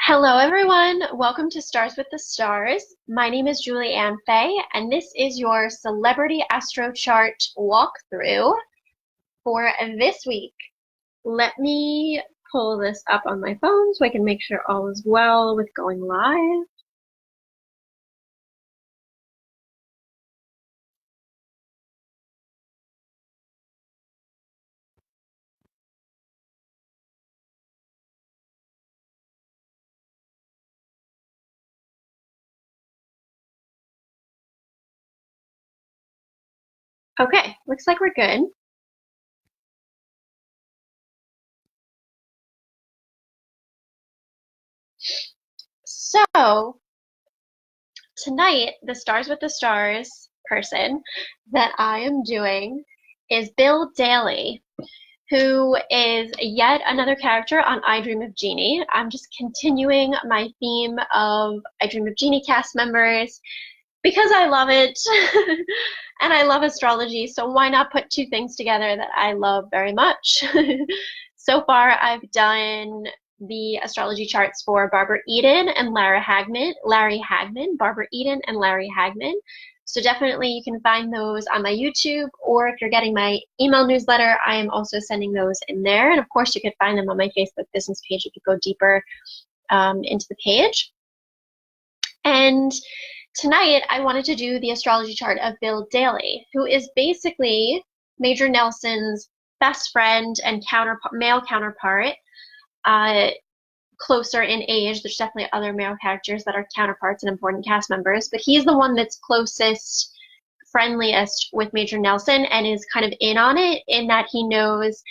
Hello, everyone. Welcome to Stars with the Stars. My name is Julie Ann Fay, and this is your Celebrity Astro Chart walkthrough for this week. Let me pull this up on my phone so I can make sure all is well with going live. Okay, looks like we're good. So, tonight, the Stars with the Stars person that I am doing is Bill Daley, who is yet another character on I Dream of Jeannie. I'm just continuing my theme of I Dream of Jeannie cast members because I love it and I love astrology, so why not put two things together that I love very much? So far, I've done the astrology charts for Barbara Eden and Larry Hagman, Barbara Eden and Larry Hagman. So definitely you can find those on my YouTube, or if you're getting my email newsletter, I am also sending those in there. And of course, you could find them on my Facebook business page if you go deeper into the page. And tonight, I wanted to do the astrology chart of Bill Daley, who is basically Major Nelson's best friend and male counterpart, closer in age. There's definitely other male characters that are counterparts and important cast members, but he's the one that's closest, friendliest with Major Nelson and is kind of in on it, in that he knows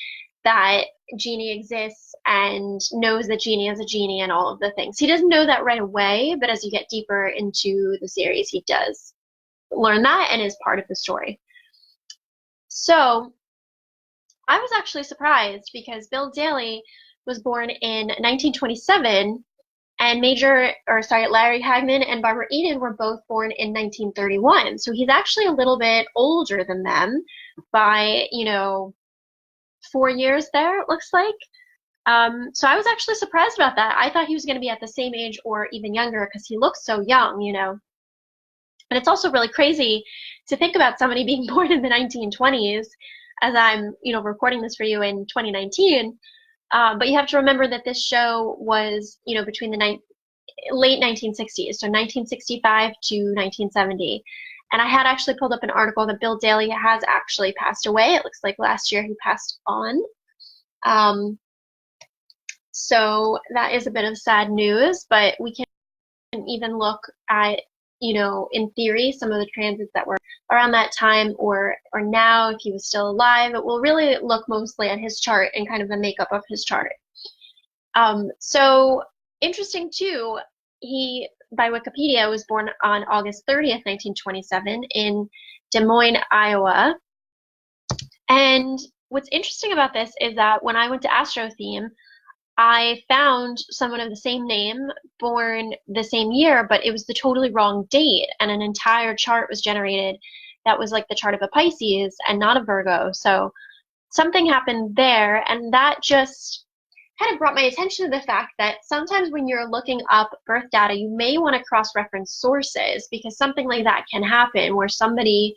that Jeannie exists and knows that Jeannie is a genie and all of the things. He doesn't know that right away, but as you get deeper into the series, he does learn that and is part of the story. So I was actually surprised because Bill Daley was born in 1927, and Larry Hagman and Barbara Eden were both born in 1931. So he's actually a little bit older than them by, 4 years there, it looks like. So I was actually surprised about that. I thought he was going to be at the same age or even younger because he looks so young, And it's also really crazy to think about somebody being born in the 1920s, as I'm, recording this for you in 2019. But you have to remember that this show was, between the late 1960s, so 1965 to 1970. And I had actually pulled up an article that Bill Daley has actually passed away. It looks like last year he passed on. So that is a bit of sad news, but we can even look at, in theory, some of the transits that were around that time or now, if he was still alive. It will really look mostly at his chart and kind of the makeup of his chart. So interesting too, he, by Wikipedia, was born on August 30th, 1927 in Des Moines, Iowa. And what's interesting about this is that when I went to Astro Theme, I found someone of the same name born the same year, but it was the totally wrong date, and an entire chart was generated that was like the chart of a Pisces and not a Virgo. So something happened there, and that just kind of brought my attention to the fact that sometimes when you're looking up birth data, you may want to cross-reference sources, because something like that can happen where somebody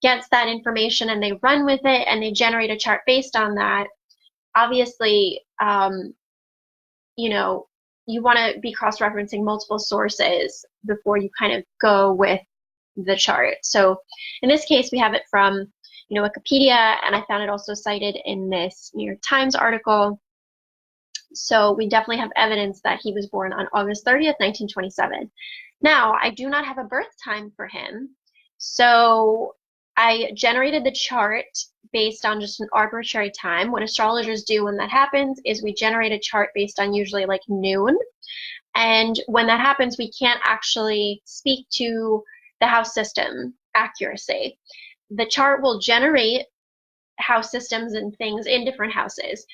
gets that information and they run with it and they generate a chart based on that. Obviously, you want to be cross-referencing multiple sources before you kind of go with the chart. So in this case, we have it from, Wikipedia, and I found it also cited in this New York Times article. So we definitely have evidence that he was born on August 30th, 1927. Now, I do not have a birth time for him, so I generated the chart based on just an arbitrary time. What astrologers do when that happens is we generate a chart based on usually like noon. And when that happens, we can't actually speak to the house system accuracy. The chart will generate house systems and things in different houses.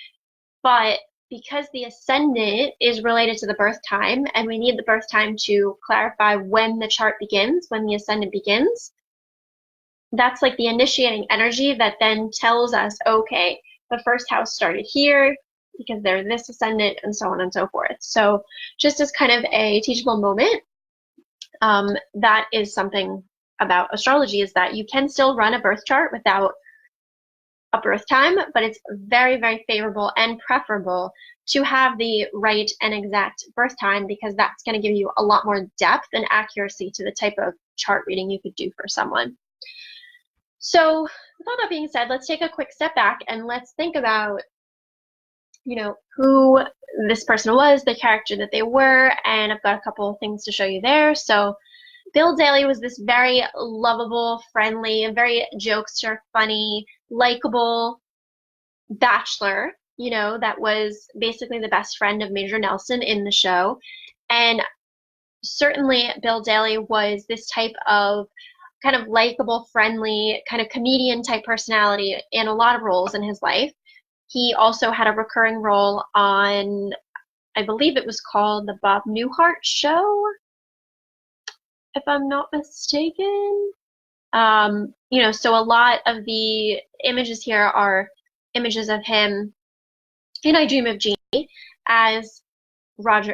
But because the ascendant is related to the birth time, and we need the birth time to clarify when the chart begins, when the ascendant begins, that's like the initiating energy that then tells us, okay, the first house started here, because they're this ascendant and so on and so forth. So just as kind of a teachable moment, that is something about astrology, is that you can still run a birth chart without a birth time, but it's very, very favorable and preferable to have the right and exact birth time, because that's going to give you a lot more depth and accuracy to the type of chart reading you could do for someone. So with all that being said, let's take a quick step back and let's think about, you know, who this person was, the character that they were, and I've got a couple of things to show you there. So Bill Daley was this very lovable, friendly, very jokester, funny, likable bachelor, you know, that was basically the best friend of Major Nelson in the show. And certainly Bill Daley was this type of kind of likable, friendly, kind of comedian type personality in a lot of roles in his life. He also had a recurring role on, I believe it was called The Bob Newhart Show, if I'm not mistaken. You know, so a lot of the images here are images of him in I Dream of Jeannie as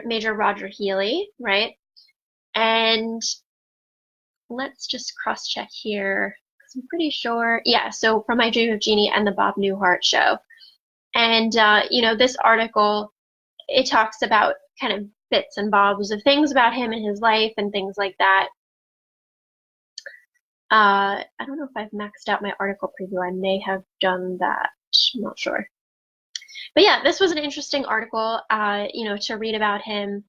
Major Roger Healy, right? And let's just cross-check here, because I'm pretty sure, yeah, so from I Dream of Jeannie and The Bob Newhart Show. And, you know, this article, it talks about kind of bits and bobs of things about him and his life and things like that. I don't know if I've maxed out my article preview. I may have done that. I'm not sure. But yeah, this was an interesting article, you know, to read about him,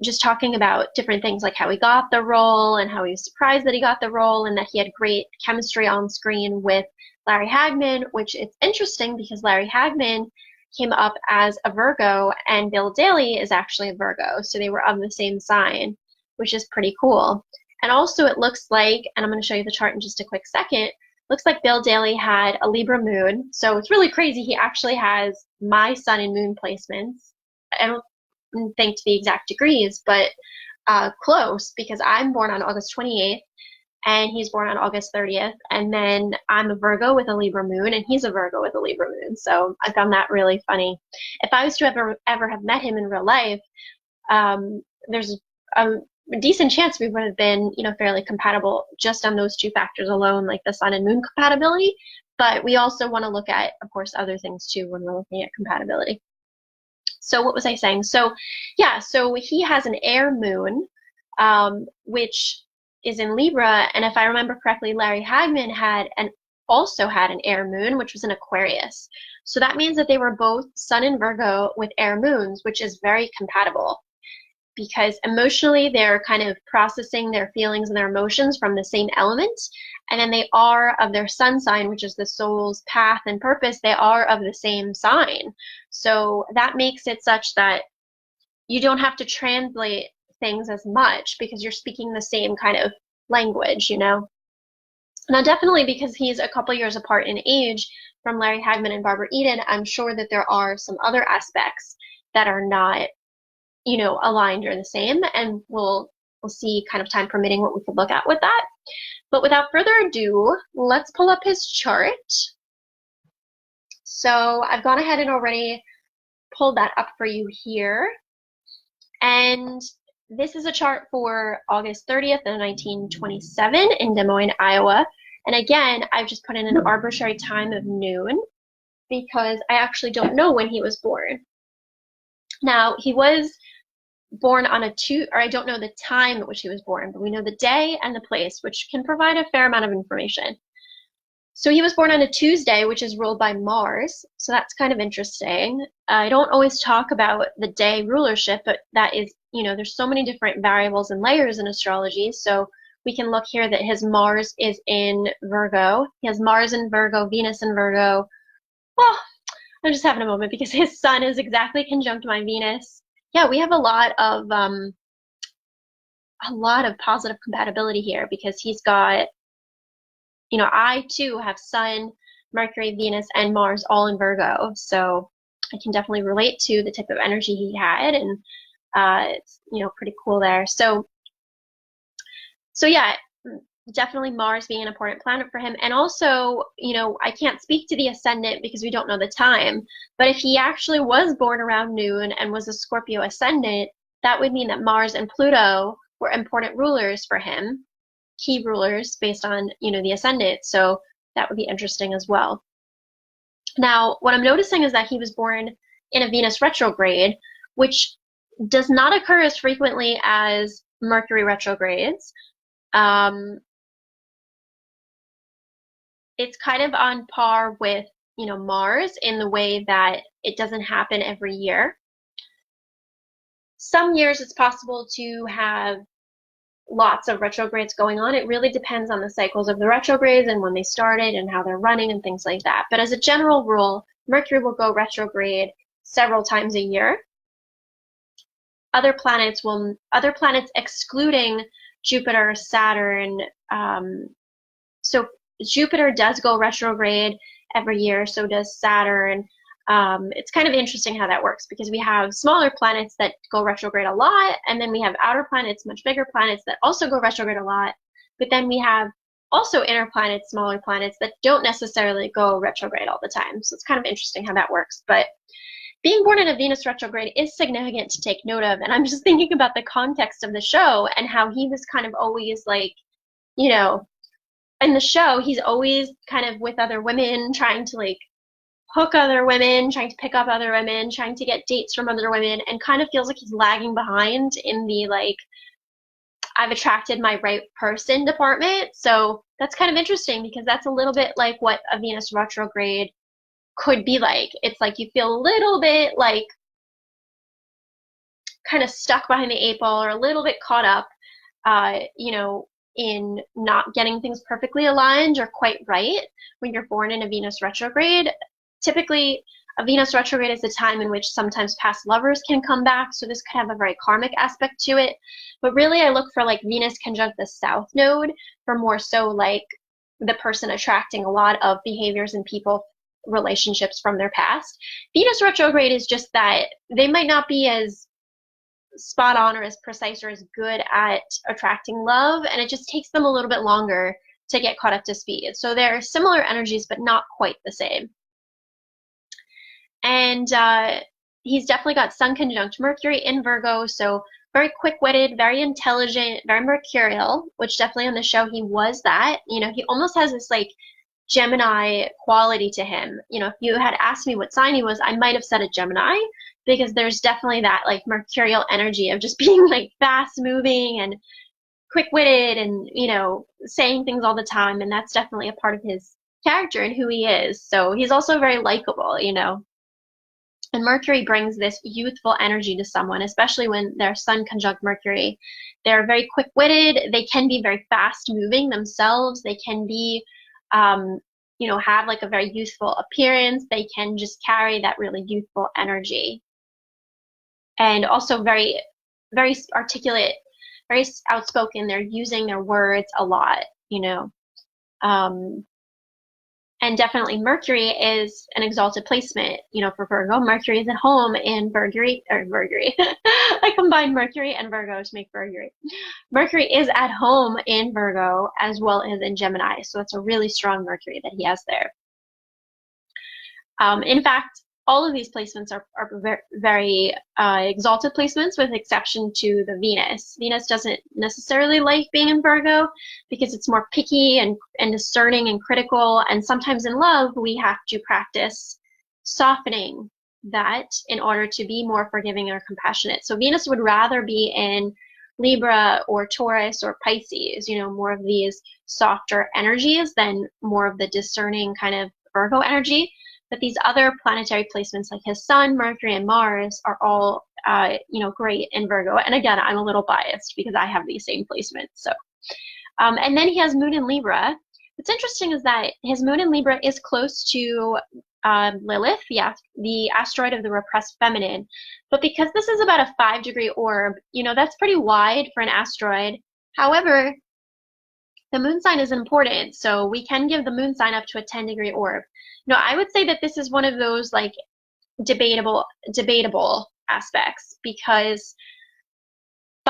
just talking about different things like how he got the role and how he was surprised that he got the role and that he had great chemistry on screen with Larry Hagman, which it's interesting because Larry Hagman came up as a Virgo and Bill Daley is actually a Virgo. So they were of the same sign, which is pretty cool. And also it looks like, and I'm going to show you the chart in just a quick second, looks like Bill Daley had a Libra moon. So it's really crazy. He actually has my sun and moon placements. I don't think to the exact degrees, but close, because I'm born on August 28th and he's born on August 30th. And then I'm a Virgo with a Libra moon and he's a Virgo with a Libra moon. So I found that really funny. If I was to ever have met him in real life, there's a decent chance we would have been, you know, fairly compatible just on those two factors alone, like the sun and moon compatibility. But we also want to look at, of course, other things too when we're looking at compatibility. So what was I saying? So yeah, so he has an Heir Moon, which is in Libra. And if I remember correctly, Larry Hagman also had an Heir Moon, which was in Aquarius. So that means that they were both Sun and Virgo with Heir Moons, which is very compatible, because emotionally they're kind of processing their feelings and their emotions from the same element. And then they are of their sun sign, which is the soul's path and purpose, they are of the same sign. So that makes it such that you don't have to translate things as much because you're speaking the same kind of language, you know? Now, definitely because he's a couple years apart in age from Larry Hagman and Barbara Eden, I'm sure that there are some other aspects that are not, you know, aligned or the same, and we'll see, kind of time permitting, what we could look at with that. But without further ado, let's pull up his chart. So I've gone ahead and already pulled that up for you here. And this is a chart for August 30th of 1927 in Des Moines, Iowa. And again, I've just put in an arbitrary time of noon because I actually don't know when he was born. Now, he was born on I don't know the time at which he was born, but we know the day and the place, which can provide a fair amount of information. So he was born on a Tuesday, which is ruled by Mars. So that's kind of interesting. I don't always talk about the day rulership, but that is, you know, there's so many different variables and layers in astrology. So we can look here that his Mars is in Virgo. He has Mars in Virgo, Venus in Virgo. Well, I'm just having a moment because his sun is exactly conjunct my Venus. Yeah, we have a lot of positive compatibility here because he's got, you know, I too have Sun, Mercury, Venus, and Mars all in Virgo. So I can definitely relate to the type of energy he had, and it's, you know, pretty cool there. So yeah, definitely Mars being an important planet for him. And also, I can't speak to the ascendant because we don't know the time, but if he actually was born around noon and was a Scorpio ascendant, that would mean that Mars and Pluto were important rulers for him, key rulers based on, the ascendant. So that would be interesting as well. Now, what I'm noticing is that he was born in a Venus retrograde, which does not occur as frequently as Mercury retrogrades. It's kind of on par with, Mars in the way that it doesn't happen every year. Some years it's possible to have lots of retrogrades going on. It really depends on the cycles of the retrogrades and when they started and how they're running and things like that. But as a general rule, Mercury will go retrograde several times a year. Other planets excluding Jupiter, Saturn. So Jupiter does go retrograde every year, so does Saturn. It's kind of interesting how that works because we have smaller planets that go retrograde a lot, and then we have outer planets, much bigger planets that also go retrograde a lot, but then we have also inner planets, smaller planets that don't necessarily go retrograde all the time. So it's kind of interesting how that works. But being born in a Venus retrograde is significant to take note of, and I'm just thinking about the context of the show and how he was kind of always like, in the show, he's always kind of with other women, trying to like hook other women, trying to pick up other women, trying to get dates from other women, and kind of feels like he's lagging behind in the like, I've attracted my right person department. So that's kind of interesting because that's a little bit like what a Venus retrograde could be like. It's like you feel a little bit like kind of stuck behind the eight ball or a little bit caught up, in not getting things perfectly aligned or quite right when you're born in a Venus retrograde. Typically, a Venus retrograde is a time in which sometimes past lovers can come back, so this could have a very karmic aspect to it. But really, I look for like Venus conjunct the South Node for more so like the person attracting a lot of behaviors and people, relationships from their past. Venus retrograde is just that they might not be as spot on or as precise or as good at attracting love, and it just takes them a little bit longer to get caught up to speed. So they're similar energies, but not quite the same. And he's definitely got Sun conjunct Mercury in Virgo, so very quick-witted, very intelligent, very mercurial, which definitely on the show he was that. He almost has this like Gemini quality to him. If you had asked me what sign he was, I might have said a Gemini, because there's definitely that like mercurial energy of just being like fast moving and quick-witted and, saying things all the time. And that's definitely a part of his character and who he is. So he's also very likable, And Mercury brings this youthful energy to someone, especially when they're Sun conjunct Mercury. They're very quick-witted. They can be very fast-moving themselves. They can be, have like a very youthful appearance. They can just carry that really youthful energy. And also very, very articulate, very outspoken. They're using their words a lot, And definitely Mercury is an exalted placement, for Virgo. Mercury is at home in Mercury. I combined Mercury and Virgo to make Mercury. Mercury is at home in Virgo as well as in Gemini. So it's a really strong Mercury that he has there. In fact, all of these placements are very exalted placements, with exception to the Venus. Venus doesn't necessarily like being in Virgo because it's more picky and discerning and critical. And sometimes in love, we have to practice softening that in order to be more forgiving or compassionate. So Venus would rather be in Libra or Taurus or Pisces, more of these softer energies than more of the discerning kind of Virgo energy. But these other planetary placements like his Sun, Mercury, and Mars are all, great in Virgo. And again, I'm a little biased because I have these same placements. So, and then he has Moon in Libra. What's interesting is that his Moon in Libra is close to Lilith, the asteroid of the repressed feminine. But because this is about a 5-degree orb, that's pretty wide for an asteroid. However, the moon sign is important, so we can give the moon sign up to a 10-degree orb. I would say that this is one of those like debatable aspects, because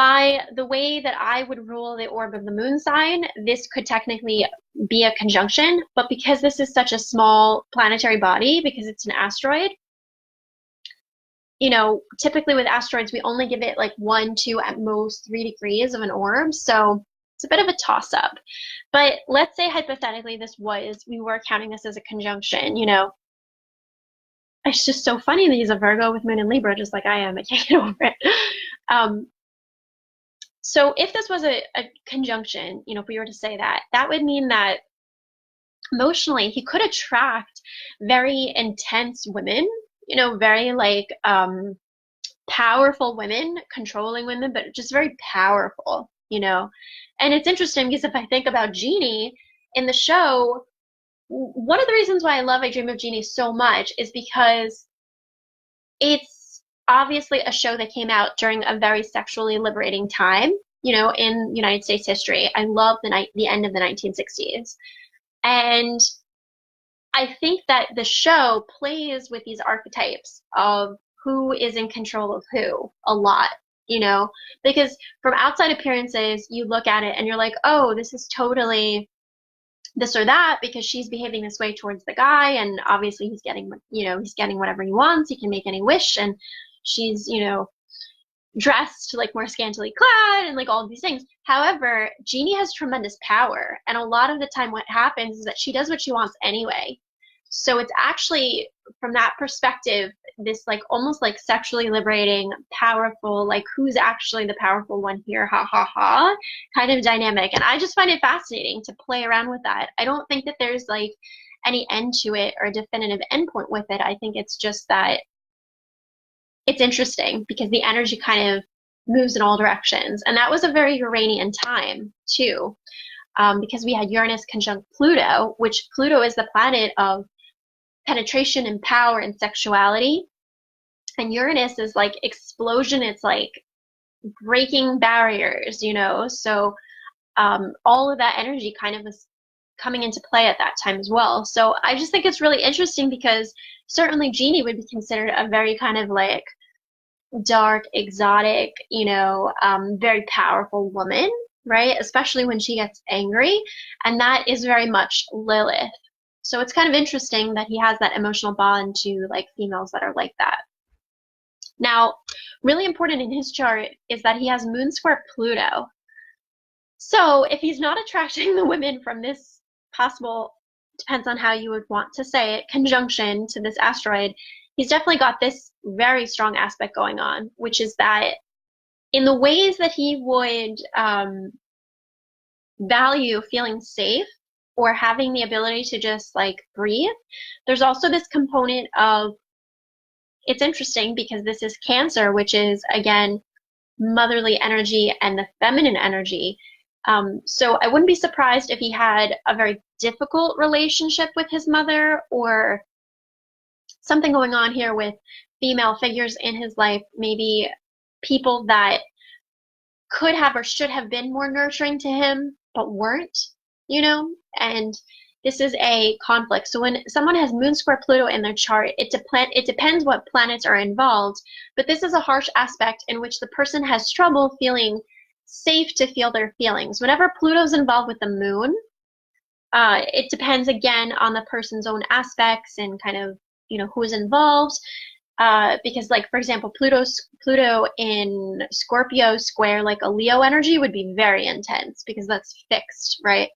by the way that I would rule the orb of the moon sign, this could technically be a conjunction, but because this is such a small planetary body, because it's an asteroid, typically with asteroids, we only give it like 1, 2, at most 3 degrees of an orb. So it's a bit of a toss up. But let's say hypothetically we were counting this as a conjunction, It's just so funny that he's a Virgo with Moon in Libra, just like I am. I can't get over it. So if this was a conjunction, if we were to say that, that would mean that emotionally he could attract very intense women, very like powerful women, controlling women, but just very powerful, And it's interesting because if I think about Jeannie in the show, one of the reasons why I Dream of Jeannie so much is because it's obviously a show that came out during a very sexually liberating time, in United States history. I love the end of the 1960s. And I think that the show plays with these archetypes of who is in control of who a lot, because from outside appearances, you look at it and you're like, oh, this is totally this or that because she's behaving this way towards the guy, and obviously he's getting whatever he wants. He can make any wish, and she's, dressed like more scantily clad and like all of these things. However, Jeannie has tremendous power, and a lot of the time what happens is that she does what she wants anyway. So it's actually, from that perspective, this like almost like sexually liberating, powerful, like who's actually the powerful one here, ha ha ha, kind of dynamic. And I just find it fascinating to play around with that. I don't think that there's like any end to it or a definitive endpoint with it. I think it's just that it's interesting because the energy kind of moves in all directions. And that was a very Uranian time too, because we had Uranus conjunct Pluto, which Pluto is the planet of penetration and power and sexuality. And Uranus is like explosion. It's like breaking barriers, So all of that energy kind of was coming into play at that time as well. So I just think it's really interesting because certainly Jeannie would be considered a very kind of like dark, exotic, very powerful woman, right? Especially when she gets angry. And that is very much Lilith. So it's kind of interesting that he has that emotional bond to like females that are like that. Now, really important in his chart is that he has moon square Pluto. So if he's not attracting the women from this possible, depends on how you would want to say it, conjunction to this asteroid, he's definitely got this very strong aspect going on, which is that in the ways that he would value feeling safe or having the ability to just like breathe, there's also this component of, it's interesting because this is Cancer, which is again motherly energy and the feminine energy. So I wouldn't be surprised if he had a very difficult relationship with his mother, or something going on here with female figures in his life, maybe people that could have or should have been more nurturing to him but weren't, and this is a conflict. So when someone has moon square Pluto in their chart, it depends what planets are involved, but this is a harsh aspect in which the person has trouble feeling safe to feel their feelings. Whenever Pluto's involved with the moon, it depends again on the person's own aspects and kind of, who's involved. Because like, for example, Pluto in Scorpio square like a Leo energy would be very intense because that's fixed, right?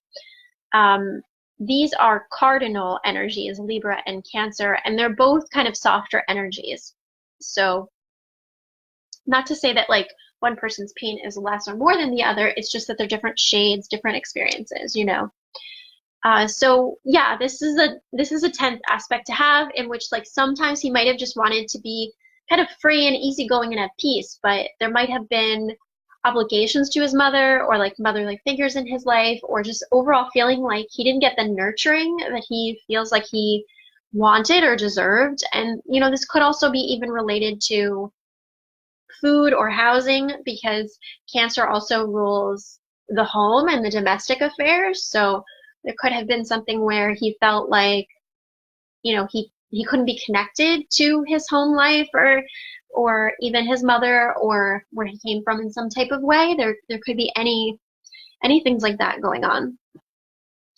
These are cardinal energies, Libra and Cancer, and they're both kind of softer energies. So not to say that like one person's pain is less or more than the other, it's just that they're different shades, different experiences, So yeah, this is a tense aspect to have, in which like sometimes he might have just wanted to be kind of free and easygoing and at peace, but there might have been obligations to his mother or like motherly figures in his life, or just overall feeling like he didn't get the nurturing that he feels like he wanted or deserved. And this could also be even related to food or housing, because Cancer also rules the home and the domestic affairs. So there could have been something where he felt like, he couldn't be connected to his home life, or even his mother, or where he came from in some type of way. There could be any things like that going on.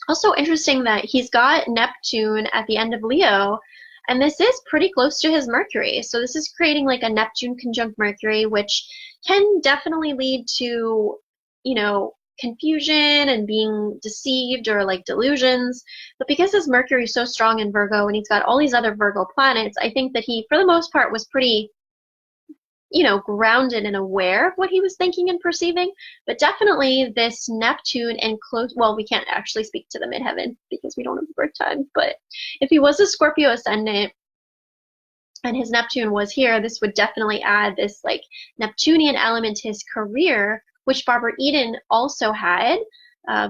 Also interesting that he's got Neptune at the end of Leo, and this is pretty close to his Mercury. So this is creating like a Neptune conjunct Mercury, which can definitely lead to, you know, confusion and being deceived or like delusions. But because his Mercury is so strong in Virgo and he's got all these other Virgo planets, I think that he, for the most part, was pretty, you know, grounded and aware of what he was thinking and perceiving. But definitely this Neptune and close, well, we can't actually speak to the midheaven because we don't have the birth time, but if he was a Scorpio ascendant and his Neptune was here, this would definitely add this like Neptunian element to his career, which Barbara Eden also had,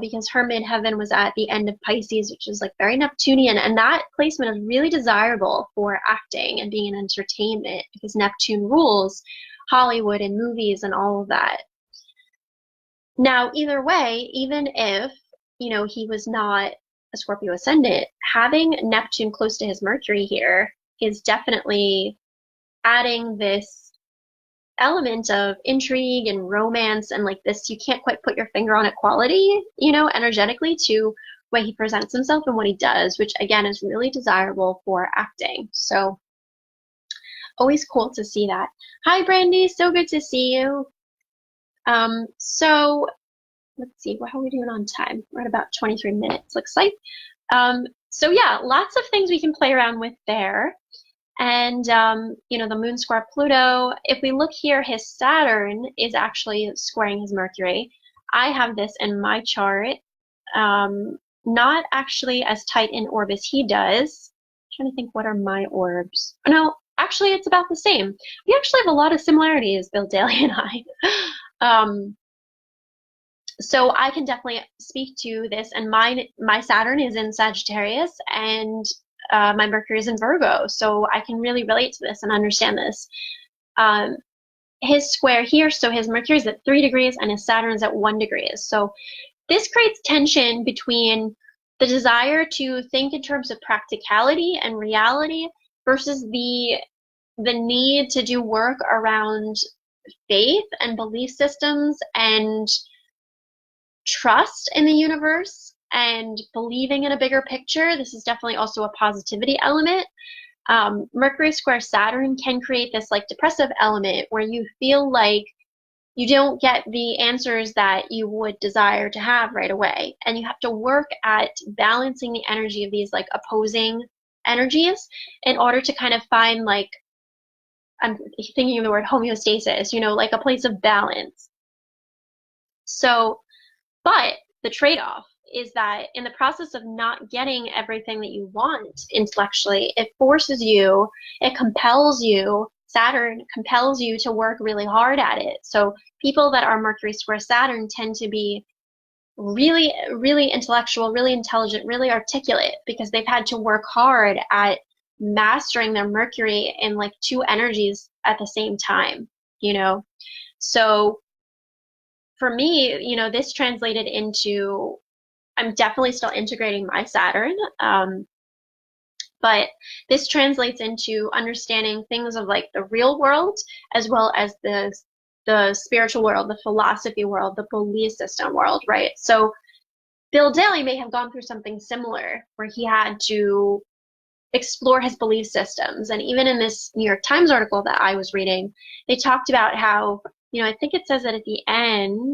because her midheaven was at the end of Pisces, which is like very Neptunian, and that placement is really desirable for acting and being in entertainment because Neptune rules Hollywood and movies and all of that. Now, either way, even if, you know, he was not a Scorpio ascendant, having Neptune close to his Mercury here is definitely adding this element of intrigue and romance and like this, you can't quite put your finger on it quality, you know, energetically to the way he presents himself and what he does, which again is really desirable for acting. So always cool to see that. Hi Brandy, so good to see you. So let's see, how are we doing on time? We're at about 23 minutes, looks like. So yeah, lots of things we can play around with there. And, you know, the moon square Pluto, if we look here, his Saturn is actually squaring his Mercury. I have this in my chart, not actually as tight in orb as he does. I'm trying to think, what are my orbs? No, actually, it's about the same. We actually have a lot of similarities, Bill Daley and I. So I can definitely speak to this, and my Saturn is in Sagittarius, and my Mercury is in Virgo, so I can really relate to this and understand this. His square here, so his Mercury is at 3 degrees and his Saturn is at 1 degree. So this creates tension between the desire to think in terms of practicality and reality versus the need to do work around faith and belief systems and trust in the universe and believing in a bigger picture. This is definitely also a positivity element. Mercury square Saturn can create this like depressive element where you feel like you don't get the answers that you would desire to have right away. And you have to work at balancing the energy of these like opposing energies in order to kind of find like, I'm thinking of the word homeostasis, you know, like a place of balance. So, but the trade-off is that in the process of not getting everything that you want intellectually, it forces you, it compels you, Saturn compels you to work really hard at it. So people that are Mercury square Saturn tend to be really, really intellectual, really intelligent, really articulate because they've had to work hard at mastering their Mercury in like two energies at the same time, you know? So for me, you know, this translated into, I'm definitely still integrating my Saturn, but this translates into understanding things of like the real world as well as the spiritual world, the philosophy world, the belief system world, right? So Bill Daley may have gone through something similar where he had to explore his belief systems. And even in this New York Times article that I was reading, they talked about how, you know, I think it says that at the end,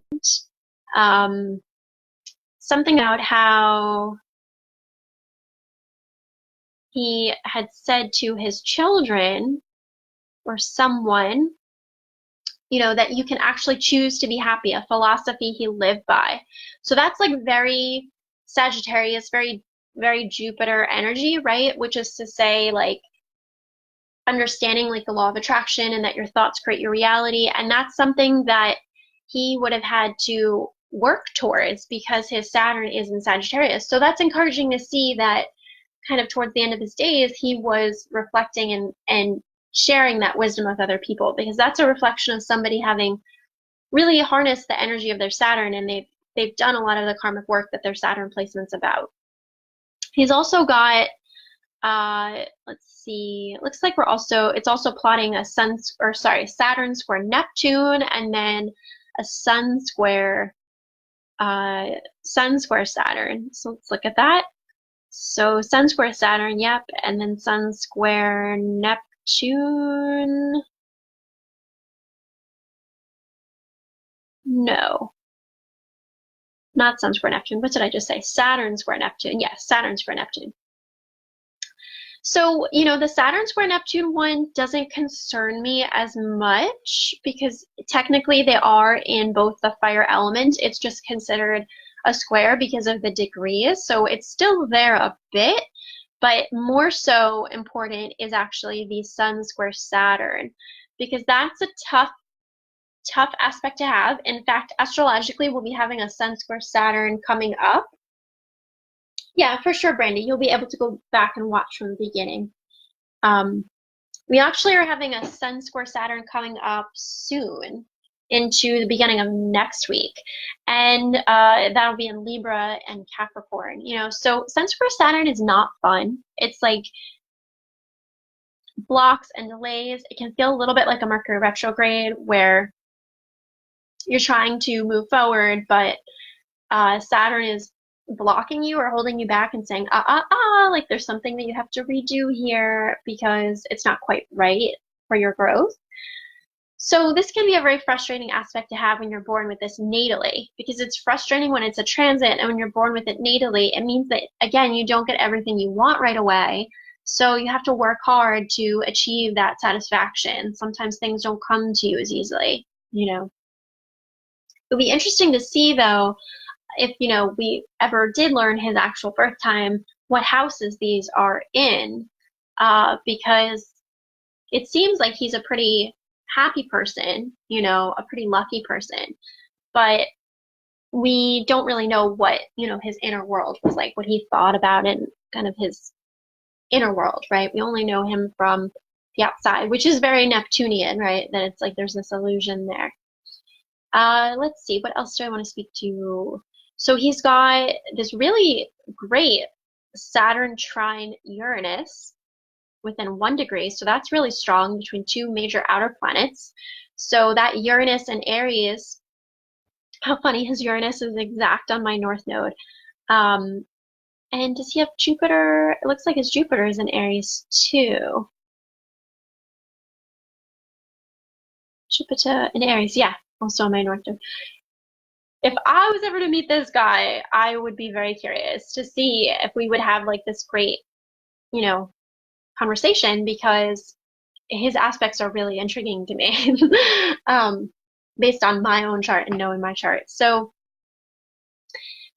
something about how he had said to his children or someone, you know, that you can actually choose to be happy, a philosophy he lived by. So that's like very Sagittarius, very, very Jupiter energy, right? Which is to say like understanding like the law of attraction and that your thoughts create your reality. And that's something that he would have had to work towards because his Saturn is in Sagittarius. So that's encouraging to see that kind of towards the end of his days, he was reflecting and sharing that wisdom with other people, because that's a reflection of somebody having really harnessed the energy of their Saturn, and they've done a lot of the karmic work that their Saturn placement's about. He's also got Let's see. It looks like it's also plotting a Saturn square Neptune, and then a Sun square Saturn. So let's look at that. So Sun square Saturn, yep, and then Sun square Neptune. No, not Sun square Neptune. What did I just say? Saturn square Neptune. Yes, Saturn square Neptune. So, the Saturn square Neptune one doesn't concern me as much because technically they are in both the fire element. It's just considered a square because of the degrees. So it's still there a bit, but more so important is actually the Sun square Saturn, because that's a tough aspect to have. In fact, astrologically, we'll be having a Sun square Saturn coming up. Yeah, for sure, Brandy. You'll be able to go back and watch from the beginning. We actually are having a Sun square Saturn coming up soon into the beginning of next week. And that'll be in Libra and Capricorn. So Sun square Saturn is not fun. It's like blocks and delays. It can feel a little bit like a Mercury retrograde where you're trying to move forward, but Saturn is blocking you or holding you back and saying, like there's something that you have to redo here because it's not quite right for your growth. So this can be a very frustrating aspect to have when you're born with this natally, because it's frustrating when it's a transit, and when you're born with it natally, it means that, again, you don't get everything you want right away. So you have to work hard to achieve that satisfaction. Sometimes things don't come to you as easily, It'll be interesting to see, though, if, we ever did learn his actual birth time, what houses these are in, because it seems like he's a pretty happy person, a pretty lucky person, but we don't really know what, his inner world was like, what he thought about it, and kind of his inner world, right? We only know him from the outside, which is very Neptunian, right? That it's like there's this illusion there. Let's see, what else do I want to speak to? So he's got this really great Saturn trine Uranus within 1 degree. So that's really strong between 2 major outer planets. So that Uranus and Aries, how funny, his Uranus is exact on my north node. And does he have Jupiter? It looks like his Jupiter is in Aries too. Jupiter in Aries, yeah, also on my north node. If I was ever to meet this guy, I would be very curious to see if we would have like this great, conversation, because his aspects are really intriguing to me, based on my own chart and knowing my chart. So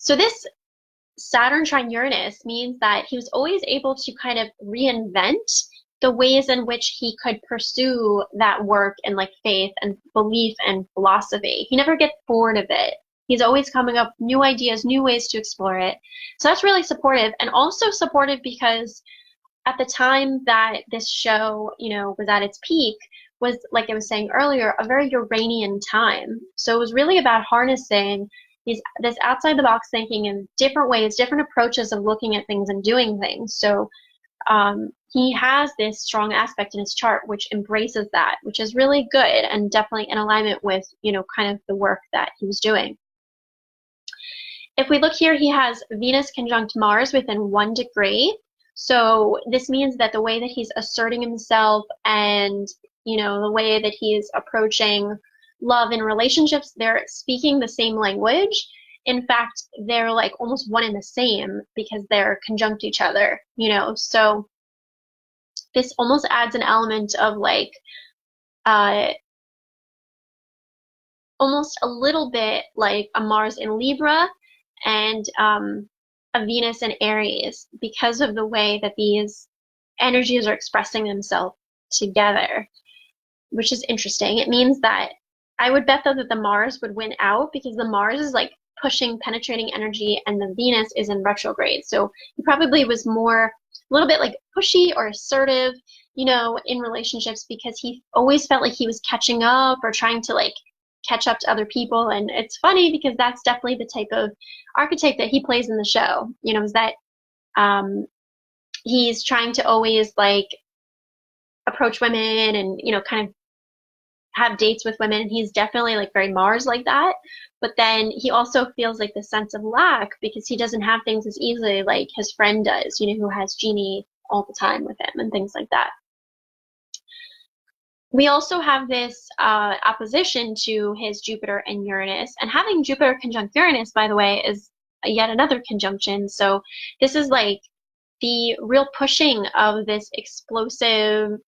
this Saturn trine Uranus means that he was always able to kind of reinvent the ways in which he could pursue that work and like faith and belief and philosophy. He never gets bored of it. He's always coming up with new ideas, new ways to explore it. So that's really supportive, and also supportive because at the time that this show, was at its peak, was, like I was saying earlier, a very Uranian time. So it was really about harnessing this outside the box thinking in different ways, different approaches of looking at things and doing things. So he has this strong aspect in his chart which embraces that, which is really good and definitely in alignment with, kind of the work that he was doing. If we look here, he has Venus conjunct Mars within 1 degree. So this means that the way that he's asserting himself and, the way that he's approaching love and relationships, they're speaking the same language. In fact, they're like almost one and the same because they're conjunct each other, So this almost adds an element of like, almost a little bit like a Mars in Libra and a Venus in Aries, because of the way that these energies are expressing themselves together, which is interesting. It means that I would bet, though, that the Mars would win out, because the Mars is like pushing, penetrating energy, and the Venus is in retrograde. So he probably was more, a little bit like pushy or assertive, in relationships, because he always felt like he was catching up or trying to like catch up to other people. And it's funny because that's definitely the type of archetype that he plays in the show, is that he's trying to always like approach women and, you know, kind of have dates with women. And he's definitely like very Mars like that. But then he also feels like this sense of lack because he doesn't have things as easily like his friend does, you know, who has Genie all the time with him and things like that. We also have this opposition to his Jupiter and Uranus. And having Jupiter conjunct Uranus, by the way, is yet another conjunction. So this is like the real pushing of this explosive,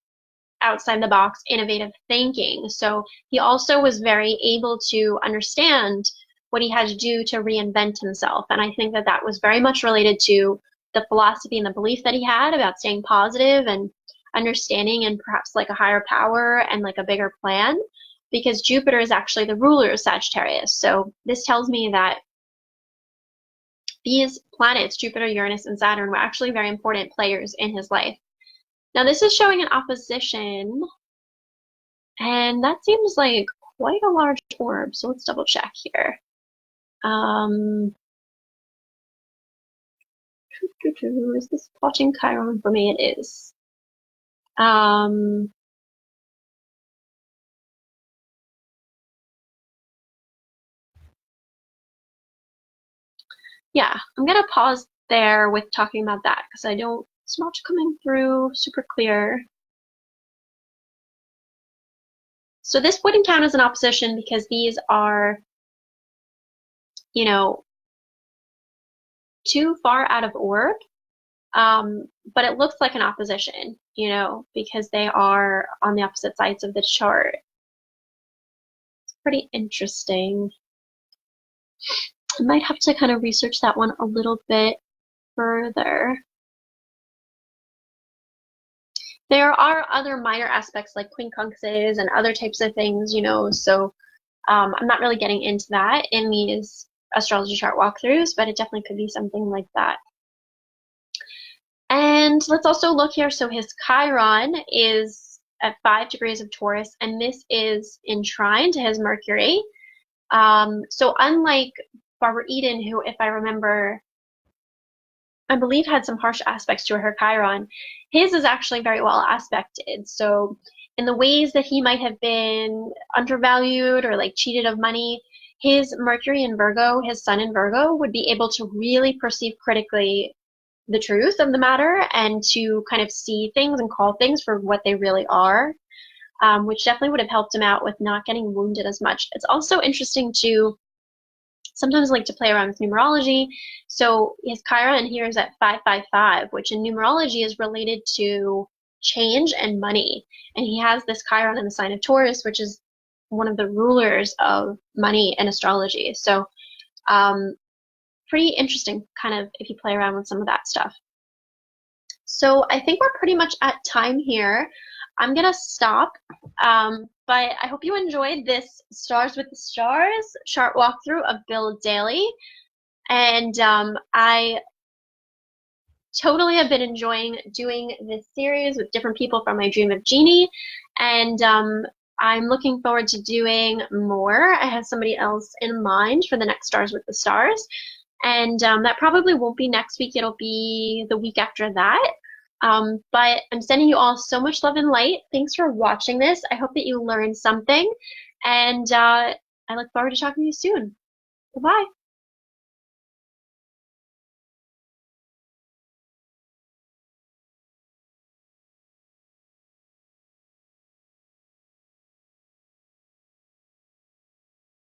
outside the box, innovative thinking. So he also was very able to understand what he had to do to reinvent himself. And I think that that was very much related to the philosophy and the belief that he had about staying positive and understanding and perhaps like a higher power and like a bigger plan, because Jupiter is actually the ruler of Sagittarius. So this tells me that these planets, Jupiter, Uranus, and Saturn, were actually very important players in his life. Now this is showing an opposition, and that seems like quite a large orb, so let's double check here. Is this plotting Chiron for me? It is. Yeah, I'm gonna pause there with talking about that because it's not coming through super clear. So this wouldn't count as an opposition because these are, you know, too far out of orb. But it looks like an opposition, you know, because they are on the opposite sides of the chart. It's pretty interesting. I might have to kind of research that one a little bit further. There are other minor aspects like quincunxes and other types of things, you know, so I'm not really getting into that in these astrology chart walkthroughs, but it definitely could be something like that. And let's also look here. So his Chiron is at 5 degrees of Taurus, and this is in trine to his Mercury. So unlike Barbara Eden, who, if I remember, I believe had some harsh aspects to her Chiron, his is actually very well aspected. So in the ways that he might have been undervalued or like cheated of money, his Mercury in Virgo, his Sun in Virgo, would be able to really perceive critically the truth of the matter and to kind of see things and call things for what they really are, which definitely would have helped him out with not getting wounded as much. It's also interesting to sometimes like to play around with numerology. So his Chiron here is at 555, which in numerology is related to change and money. And he has this Chiron in the sign of Taurus, which is one of the rulers of money and astrology. So pretty interesting kind of if you play around with some of that stuff. So I think we're pretty much at time here. I'm gonna stop, but I hope you enjoyed this Stars with the Stars chart walkthrough of Bill Daley. And I totally have been enjoying doing this series with different people from my Dream of Genie. And I'm looking forward to doing more. I have somebody else in mind for the next Stars with the Stars. And that probably won't be next week. It'll be the week after that. But I'm sending you all so much love and light. Thanks for watching this. I hope that you learned something. And I look forward to talking to you soon. Bye-bye.